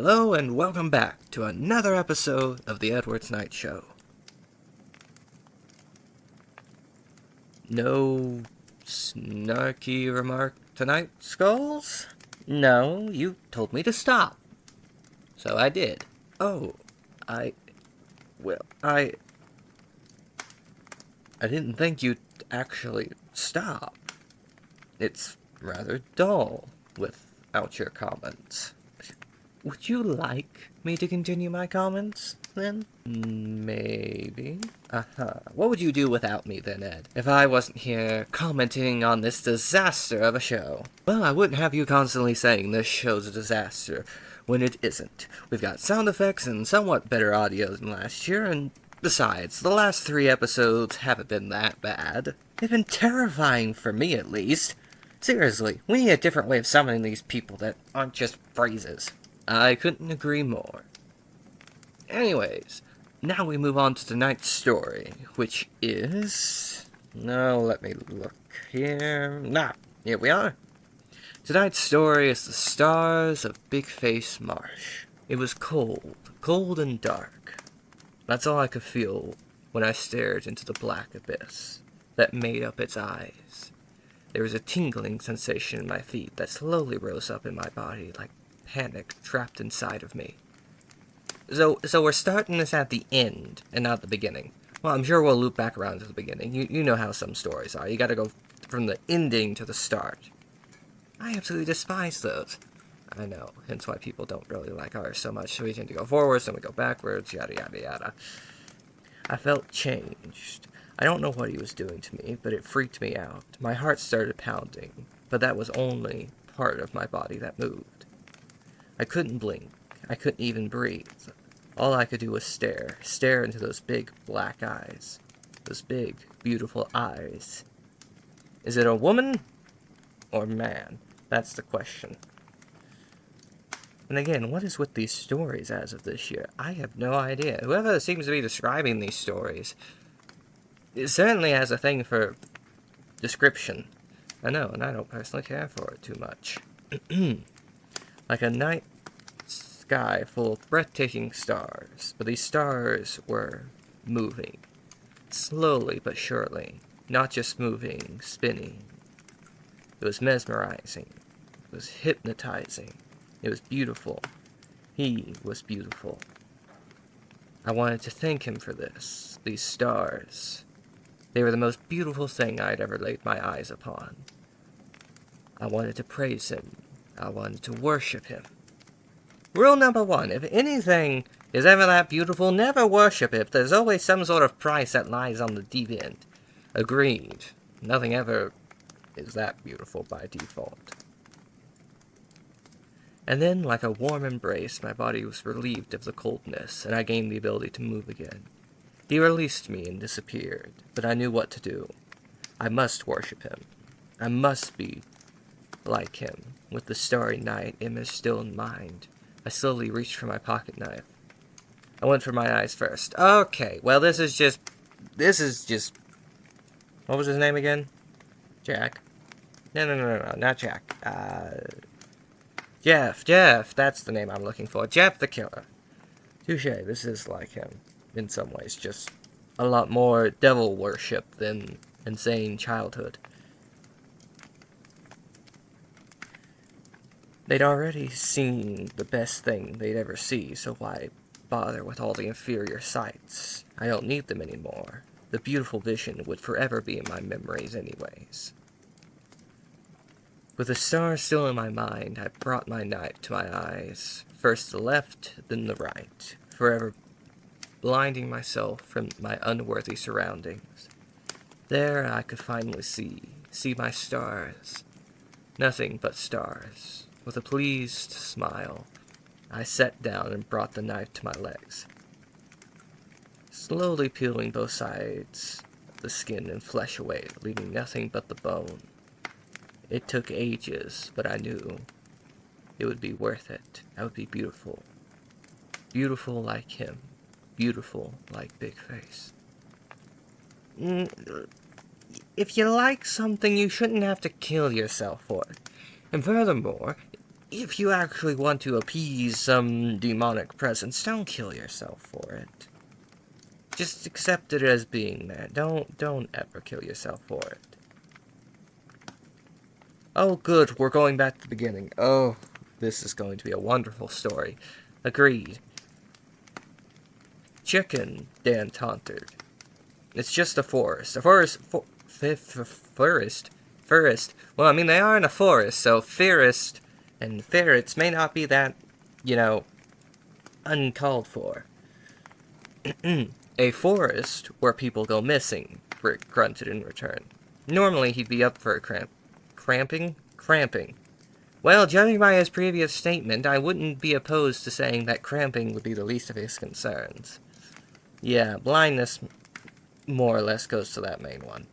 Hello and welcome back to another episode of the Edward's Nightshow. No snarky remark tonight, Skulls? No, you told me to stop. So I did. Oh, I didn't think you'd actually stop. It's rather dull without your comments. Would you like me to continue my comments, then? Maybe. What would you do without me, then, Ed? If I wasn't here commenting on this disaster of a show? Well, I wouldn't have you constantly saying this show's a disaster, when it isn't. We've got sound effects and somewhat better audio than last year, and besides, the last 3 episodes haven't been that bad. They've been terrifying, for me at least. Seriously, we need a different way of summoning these people that aren't just phrases. I couldn't agree more. Anyways, now we move on to tonight's story, which is... Now, let me look here. Here we are. Tonight's story is The Stars of Big Face Marsh. It was cold and dark. That's all I could feel when I stared into the black abyss that made up its eyes. There was a tingling sensation in my feet that slowly rose up in my body like panic trapped inside of me. So we're starting this at the end and not the beginning. Well, I'm sure we'll loop back around to the beginning. You know how some stories are. You gotta go from the ending to the start. I absolutely despise those. I know, hence why people don't really like ours so much. So we tend to go forwards, then we go backwards, yada yada yada. I felt changed. I don't know what he was doing to me, but it freaked me out. My heart started pounding, but that was only part of my body that moved. I couldn't blink. I couldn't even breathe. All I could do was stare into those big black eyes. Those big, beautiful eyes. Is it a woman or man? That's the question. And again, what is with these stories as of this year? I have no idea. Whoever seems to be describing these stories, it certainly has a thing for description. I know, and I don't personally care for it too much. Like a night sky full of breathtaking stars, but these stars were moving, slowly but surely, not just moving, spinning. It was mesmerizing, it was hypnotizing, it was beautiful. He was beautiful. I wanted to thank him for this, these stars. They were the most beautiful thing I'd ever laid my eyes upon. I wanted to praise him. I wanted to worship him. Rule number 1, if anything is ever that beautiful, never worship it. There's always some sort of price that lies on the deviant. Agreed. Nothing ever is that beautiful by default. And then, like a warm embrace, my body was relieved of the coldness, and I gained the ability to move again. He released me and disappeared, but I knew what to do. I must worship him. I must be like him, with the starry night image still in mind. I slowly reached for my pocket knife. I went for my eyes first. Okay, well this is just... What was his name again? Jack. No, not Jack. Jeff, that's the name I'm looking for. Jeff the Killer. Touche, this is like him, in some ways. Just a lot more devil worship than insane childhood. They'd already seen the best thing they'd ever see, so why bother with all the inferior sights? I don't need them anymore. The beautiful vision would forever be in my memories anyways. With the stars still in my mind, I brought my knife to my eyes, first the left, then the right, forever blinding myself from my unworthy surroundings. There I could finally see my stars. Nothing but stars. With a pleased smile, I sat down and brought the knife to my legs, slowly peeling both sides of the skin and flesh away, leaving nothing but the bone. It took ages, but I knew it would be worth it. I would be beautiful. Beautiful like him. Beautiful like Big Face. If you like something, you shouldn't have to kill yourself for it. And furthermore, if you actually want to appease some demonic presence, don't kill yourself for it. Just accept it as being there. Don't ever kill yourself for it. Oh, good, we're going back to the beginning. Oh, this is going to be a wonderful story. Agreed. Chicken, Dan taunted. It's just a forest. A forest. Forest. Well, I mean, they are in a forest, so forest and ferrets may not be that, uncalled for. A forest where people go missing, Brick grunted in return. Normally, he'd be up for a cramping? Cramping. Well, judging by his previous statement, I wouldn't be opposed to saying that cramping would be the least of his concerns. Yeah, blindness more or less goes to that main one.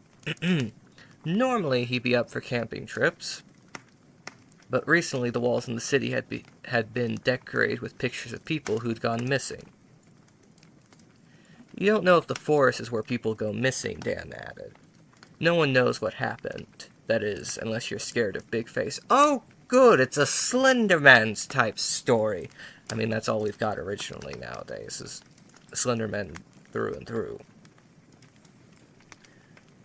Normally, he'd be up for camping trips, but recently the walls in the city had been decorated with pictures of people who'd gone missing. You don't know if the forest is where people go missing, Dan added. No one knows what happened. That is, unless you're scared of Big Face. Oh, good, it's a Slender Man's type story. I mean, that's all we've got originally nowadays, is Slender Man through and through.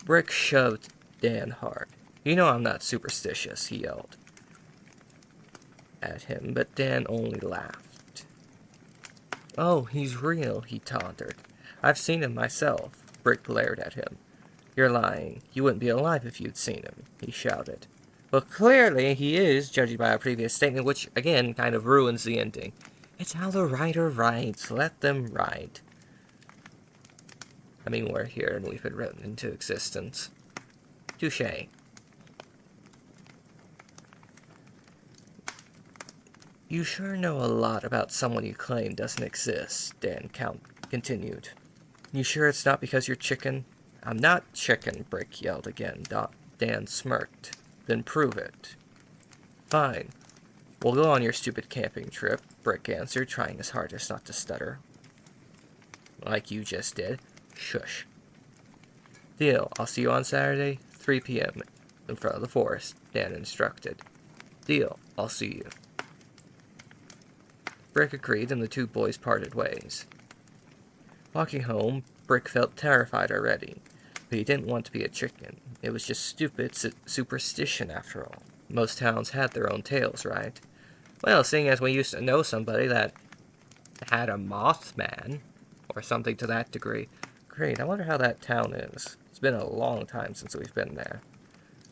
Brick shoved Dan hard. You know I'm not superstitious, he yelled at him, but Dan only laughed. Oh, he's real, he taunted. I've seen him myself. Brick glared at him. You're lying. You wouldn't be alive if you'd seen him, he shouted. Well, clearly he is, judging by our previous statement, which, again, kind of ruins the ending. It's how the writer writes. Let them write. I mean, we're here and we've been written into existence. Touché. You sure know a lot about someone you claim doesn't exist, Dan continued. You sure it's not because you're chicken? I'm not chicken, Brick yelled again. Dan smirked. Then prove it. Fine. We'll go on your stupid camping trip, Brick answered, trying his hardest not to stutter. Like you just did. Shush. Deal. I'll see you on Saturday, 3 p.m. in front of the forest, Dan instructed. Deal. I'll see you. Brick agreed, and the two boys parted ways. Walking home, Brick felt terrified already, but he didn't want to be a chicken. It was just stupid superstition, after all. Most towns had their own tales, right? Well, seeing as we used to know somebody that had a Mothman, or something to that degree. Great, I wonder how that town is. It's been a long time since we've been there.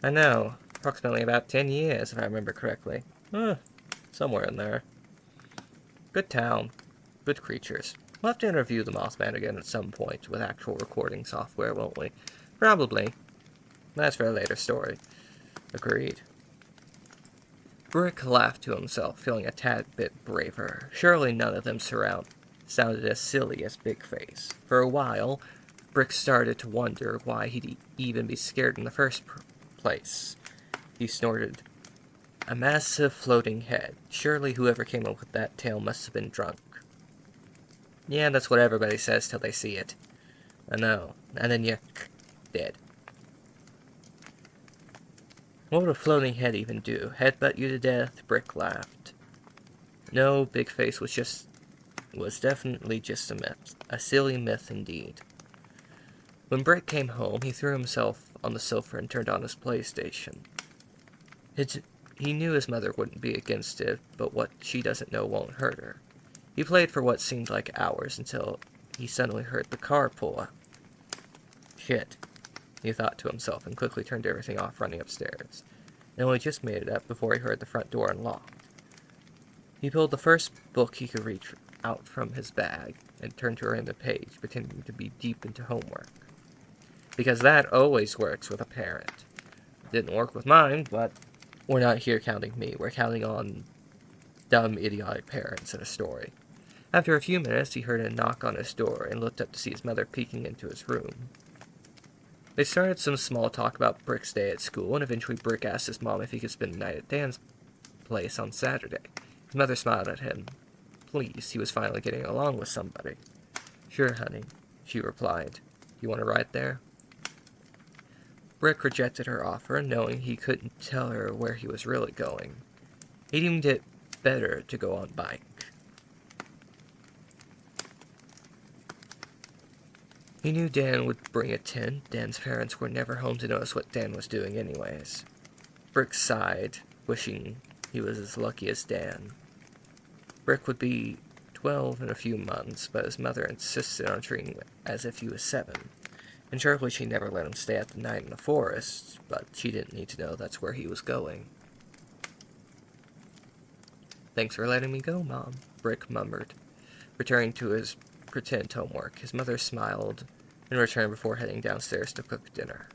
I know, approximately about 10 years, if I remember correctly. Somewhere in there. Good town. Good creatures. We'll have to interview the Mothman again at some point with actual recording software, won't we? Probably. That's for a later story. Agreed. Brick laughed to himself, feeling a tad bit braver. Surely none of them sounded as silly as Big Face. For a while, Brick started to wonder why he'd even be scared in the first place. He snorted. A massive floating head. Surely whoever came up with that tale must have been drunk. Yeah, that's what everybody says till they see it. I know. And then you're dead. What would a floating head even do? Headbutt you to death? Brick laughed. No, Big Face was definitely just a myth. A silly myth indeed. When Brick came home, he threw himself on the sofa and turned on his PlayStation. He knew his mother wouldn't be against it, but what she doesn't know won't hurt her. He played for what seemed like hours until he suddenly heard the car pull up. Shit, he thought to himself and quickly turned everything off, running upstairs. And only just made it up before he heard the front door unlocked. He pulled the first book he could reach out from his bag and turned to a random page, pretending to be deep into homework. Because that always works with a parent. It didn't work with mine, but we're not here counting me. We're counting on dumb, idiotic parents in a story. After a few minutes, he heard a knock on his door and looked up to see his mother peeking into his room. They started some small talk about Brick's day at school, and eventually Brick asked his mom if he could spend the night at Dan's place on Saturday. His mother smiled at him. Pleased, he was finally getting along with somebody. Sure, honey, she replied. You want to ride there? Brick rejected her offer, knowing he couldn't tell her where he was really going. He deemed it better to go on bike. He knew Dan would bring a tent. Dan's parents were never home to notice what Dan was doing anyways. Brick sighed, wishing he was as lucky as Dan. Brick would be 12 in a few months, but his mother insisted on treating him as if he was 7. And surely she never let him stay at the night in the forest, but she didn't need to know that's where he was going. "Thanks for letting me go, Mom," Brick murmured, returning to his pretend homework. His mother smiled and returned before heading downstairs to cook dinner.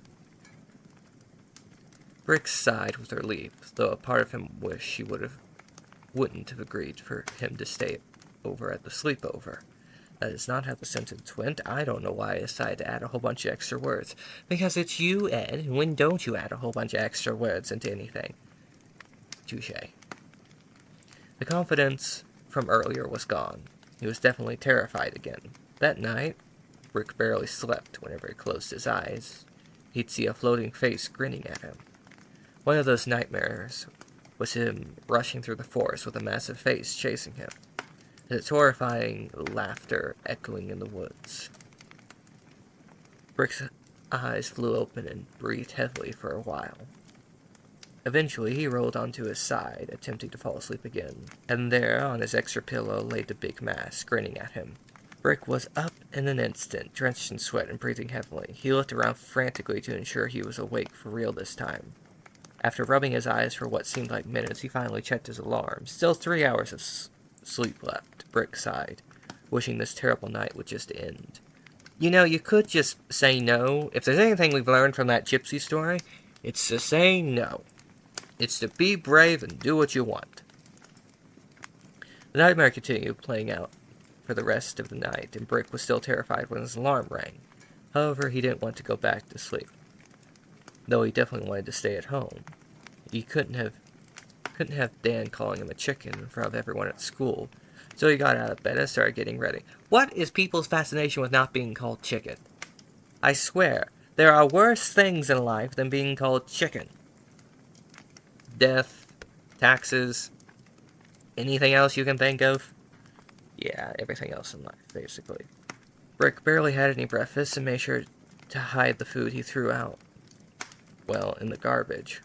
Brick sighed with relief, though a part of him wished she wouldn't have agreed for him to stay over at the sleepover. That is not how the sentence went. I don't know why I decided to add a whole bunch of extra words. Because it's you, Ed, and when don't you add a whole bunch of extra words into anything? Touché. The confidence from earlier was gone. He was definitely terrified again. That night, Rick barely slept. Whenever he closed his eyes, he'd see a floating face grinning at him. One of those nightmares was him rushing through the forest with a massive face chasing him, its horrifying laughter echoing in the woods. Rick's eyes flew open and breathed heavily for a while. Eventually, he rolled onto his side, attempting to fall asleep again, and there, on his extra pillow, lay the big mass, grinning at him. Rick was up in an instant, drenched in sweat and breathing heavily. He looked around frantically to ensure he was awake for real this time. After rubbing his eyes for what seemed like minutes, he finally checked his alarm. Still 3 hours of sleep left. Rick sighed, wishing this terrible night would just end. You know, you could just say no. If there's anything we've learned from that gypsy story, it's to say no. It's to be brave and do what you want. The nightmare continued playing out for the rest of the night, and Brick was still terrified when his alarm rang. However, he didn't want to go back to sleep, though he definitely wanted to stay at home. He couldn't have Dan calling him a chicken in front of everyone at school, so he got out of bed and started getting ready. What is people's fascination with not being called chicken? I swear, there are worse things in life than being called chicken. Death, taxes, anything else you can think of? Yeah, everything else in life, basically. Brick barely had any breakfast and made sure to hide the food he threw out, in the garbage,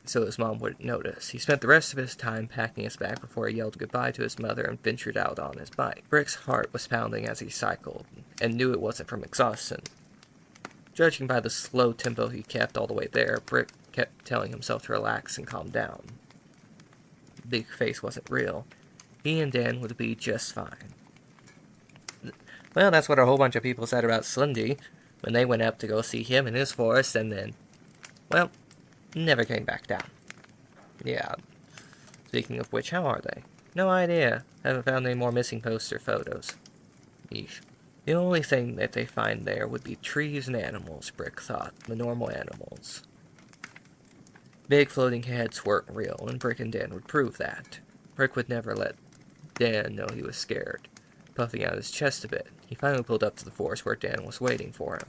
so his mom wouldn't notice. He spent the rest of his time packing his bag before he yelled goodbye to his mother and ventured out on his bike. Brick's heart was pounding as he cycled, and knew it wasn't from exhaustion. Judging by the slow tempo he kept all the way there, Brick kept telling himself to relax and calm down. The big face wasn't real. He and Dan would be just fine. Well, that's what a whole bunch of people said about Slendy when they went up to go see him in his forest, and then, never came back down. Yeah. Speaking of which, how are they? No idea. Haven't found any more missing posts or photos. Yeesh. The only thing that they find there would be trees and animals, Brick thought. The normal animals. Big floating heads weren't real, and Brick and Dan would prove that. Brick would never let Dan know he was scared. Puffing out his chest a bit, he finally pulled up to the forest where Dan was waiting for him.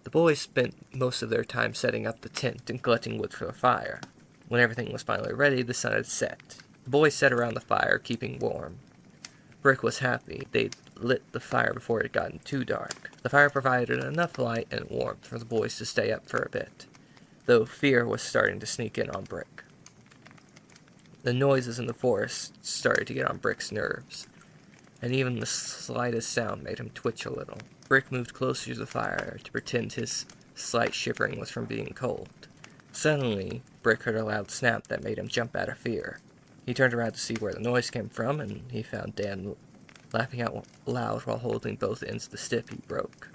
The boys spent most of their time setting up the tent and collecting wood for the fire. When everything was finally ready, the sun had set. The boys sat around the fire, keeping warm. Brick was happy they'd lit the fire before it had gotten too dark. The fire provided enough light and warmth for the boys to stay up for a bit, though fear was starting to sneak in on Brick. The noises in the forest started to get on Brick's nerves, and even the slightest sound made him twitch a little. Brick moved closer to the fire to pretend his slight shivering was from being cold. Suddenly, Brick heard a loud snap that made him jump out of fear. He turned around to see where the noise came from, and he found Dan laughing out loud while holding both ends of the stick he broke.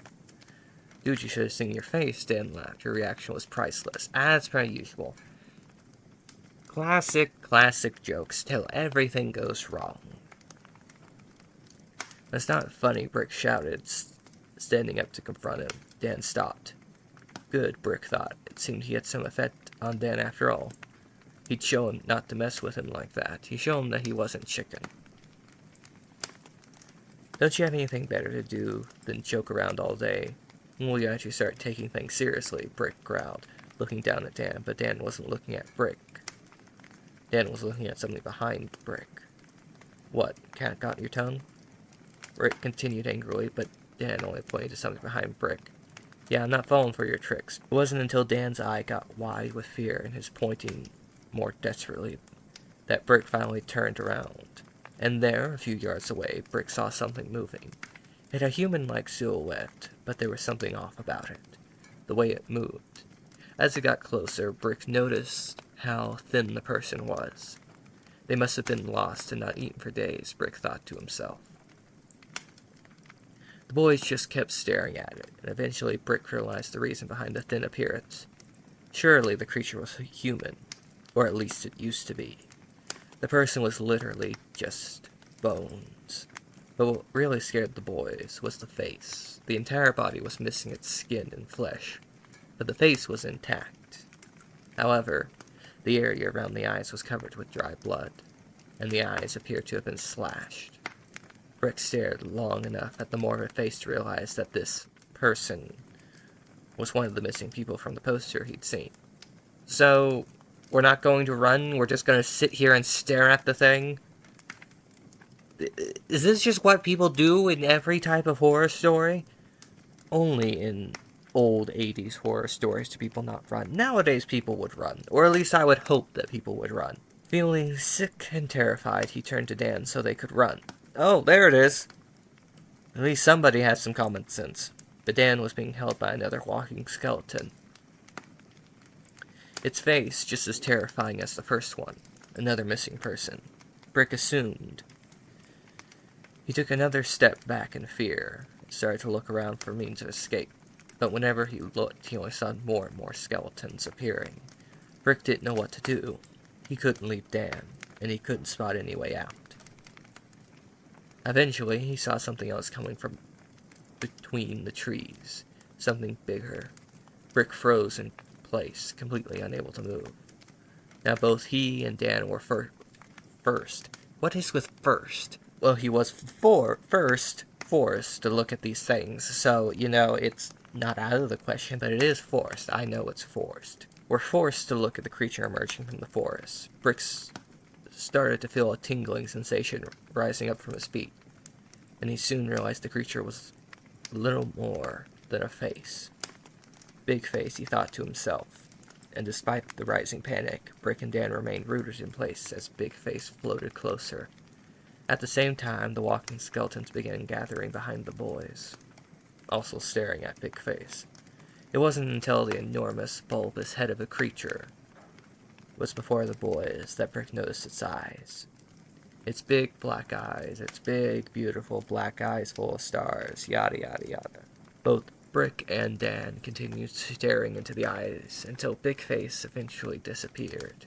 Dude, you should have seen your face, Dan laughed. Your reaction was priceless, as per usual. Classic jokes till everything goes wrong. That's not funny, Brick shouted, standing up to confront him. Dan stopped. Good, Brick thought. It seemed he had some effect on Dan after all. He'd show him not to mess with him like that. He'd show him that he wasn't chicken. Don't you have anything better to do than joke around all day? When will you actually start taking things seriously? Brick growled, looking down at Dan, but Dan wasn't looking at Brick. Dan was looking at something behind Brick. What, cat got your tongue? Brick continued angrily, but Dan only pointed to something behind Brick. Yeah, I'm not falling for your tricks. It wasn't until Dan's eye got wide with fear and his pointing more desperately that Brick finally turned around. And there, a few yards away, Brick saw something moving. It had a human-like silhouette, but there was something off about it. The way it moved. As it got closer, Brick noticed how thin the person was. They must have been lost and not eaten for days, Brick thought to himself. The boys just kept staring at it, and eventually Brick realized the reason behind the thin appearance. Surely the creature was human, or at least it used to be. The person was literally just bones. But what really scared the boys was the face. The entire body was missing its skin and flesh, but the face was intact. However, the area around the eyes was covered with dry blood, and the eyes appeared to have been slashed. Brick stared long enough at the morbid face to realize that this person was one of the missing people from the poster he'd seen. So, we're not going to run, we're just going to sit here and stare at the thing? Is this just what people do in every type of horror story? Only in old 80s horror stories do people not run. Nowadays people would run, or at least I would hope that people would run. Feeling sick and terrified, he turned to Dan so they could run. Oh, there it is. At least somebody has some common sense. But Dan was being held by another walking skeleton. Its face just as terrifying as the first one. Another missing person. Brick assumed. He took another step back in fear, and started to look around for means of escape. But whenever he looked, he only saw more and more skeletons appearing. Brick didn't know what to do. He couldn't leave Dan, and he couldn't spot any way out. Eventually, he saw something else coming from between the trees. Something bigger. Brick froze in place, completely unable to move. Now both he and Dan were first. What is with first? Well, he was first forced to look at these things, so, it's not out of the question, but it is forced. I know it's forced. We're forced to look at the creature emerging from the forest. Bricks started to feel a tingling sensation rising up from his feet, and he soon realized the creature was little more than a face. Big face, he thought to himself, and despite the rising panic, Brick and Dan remained rooted in place as Big Face floated closer. At the same time, the walking skeletons began gathering behind the boys, also staring at Big Face. It wasn't until the enormous, bulbous head of the creature was before the boys that Brick noticed its eyes. Its big black eyes, its big, beautiful black eyes full of stars, yada yada yada. Both Brick and Dan continued staring into the eyes until Big Face eventually disappeared.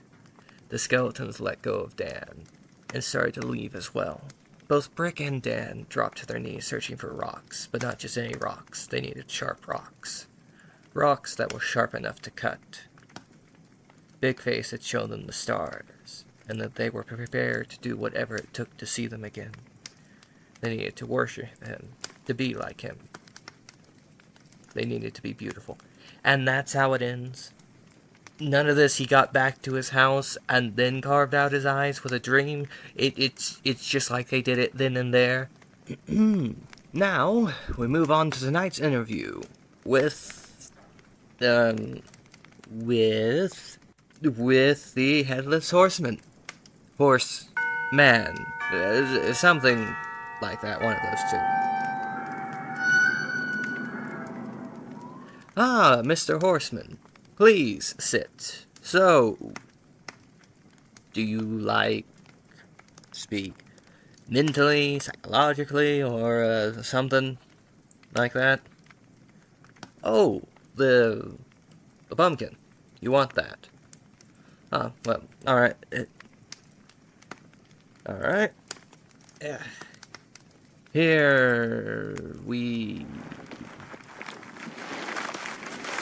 The skeletons let go of Dan and started to leave as well. Both Brick and Dan dropped to their knees searching for rocks, but not just any rocks. They needed sharp rocks. Rocks that were sharp enough to cut. Big Face had shown them the stars, and that they were prepared to do whatever it took to see them again. They needed to worship him, to be like him. They needed to be beautiful. And that's how it ends. None of this, he got back to his house and then carved out his eyes with a dream. It's just like they did it then and there. Now, we move on to tonight's interview with the Headless Horseman. Horseman. Something like that, one of those two. Ah, Mr. Horseman, please sit. So, do you speak mentally, psychologically, or something like that? Oh, the pumpkin. You want that? Ah, well, alright. Alright. Here we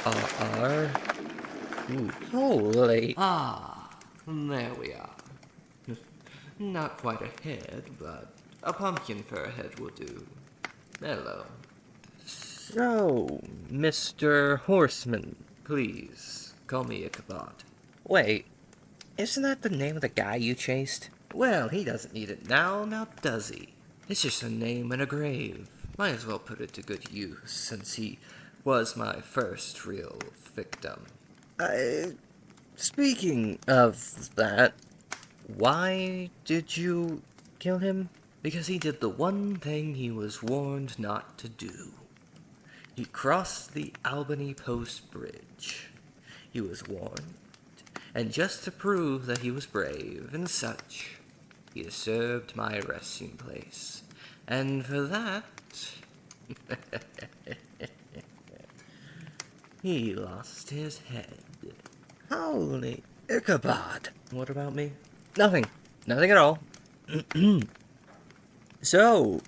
are. Ooh, holy. Ah, there we are. Not quite a head, but a pumpkin for a head will do. Hello. So, Mr. Horseman, please call me Ichabod. Wait, Isn't that the name of the guy you chased? Well, he doesn't need it now does he? It's just a name and a grave. Might as well put it to good use, since he was my first real victim. Speaking of that, why did you kill him? Because he did the one thing he was warned not to do. He crossed the Albany Post Bridge. He was warned, and just to prove that he was brave and such, he usurped my resting place. And for that, he lost his head. Holy Ichabod! What about me? Nothing. Nothing at all. So,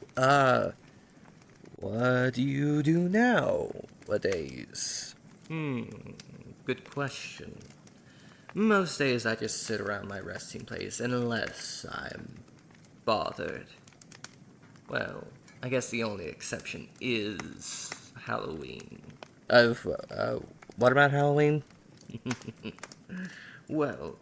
what do you do nowadays? Good question. Most days I just sit around my resting place unless I'm bothered. Well, I guess the only exception is Halloween. What about Halloween? Well,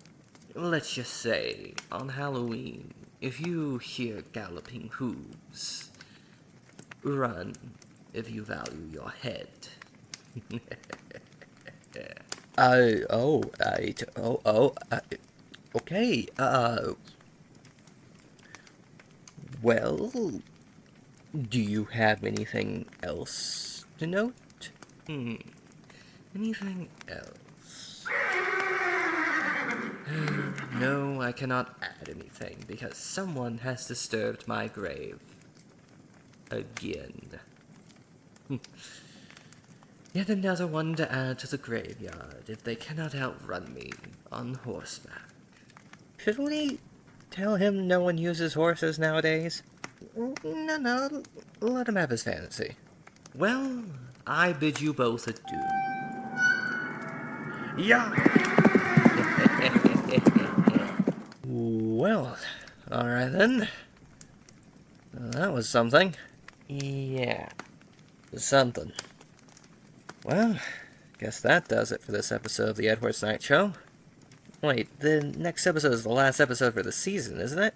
let's just say, on Halloween, if you hear galloping hooves, run if you value your head. Okay, well, do you have anything else to note? Anything else? No, I cannot add anything, because someone has disturbed my grave. Again. Yet another one to add to the graveyard if they cannot outrun me on horseback. Should we tell him no one uses horses nowadays? No, let him have his fantasy. Well, I bid you both adieu. Yeah! Well, alright then. That was something. Yeah, something. Well, guess that does it for this episode of the Edward's Night Show. Wait, the next episode is the last episode for the season, isn't it?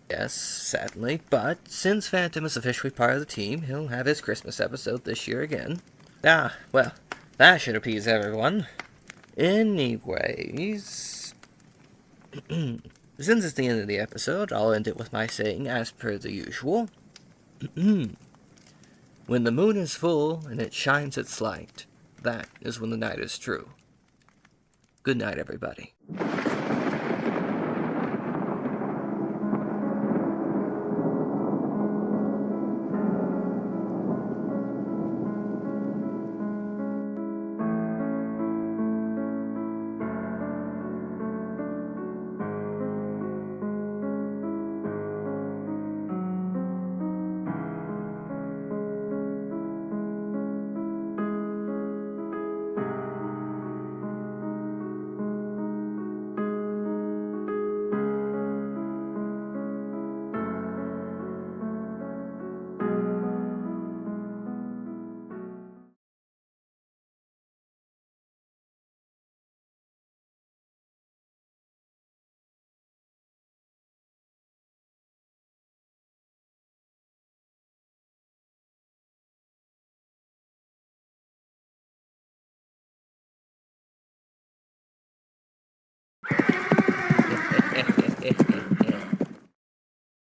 Yes, sadly, but since Phantom is officially part of the team, he'll have his Christmas episode this year again. Ah, well, that should appease everyone. Anyways, since it's the end of the episode, I'll end it with my saying, as per the usual. When the moon is full and it shines its light, that is when the night is true. Good night, everybody.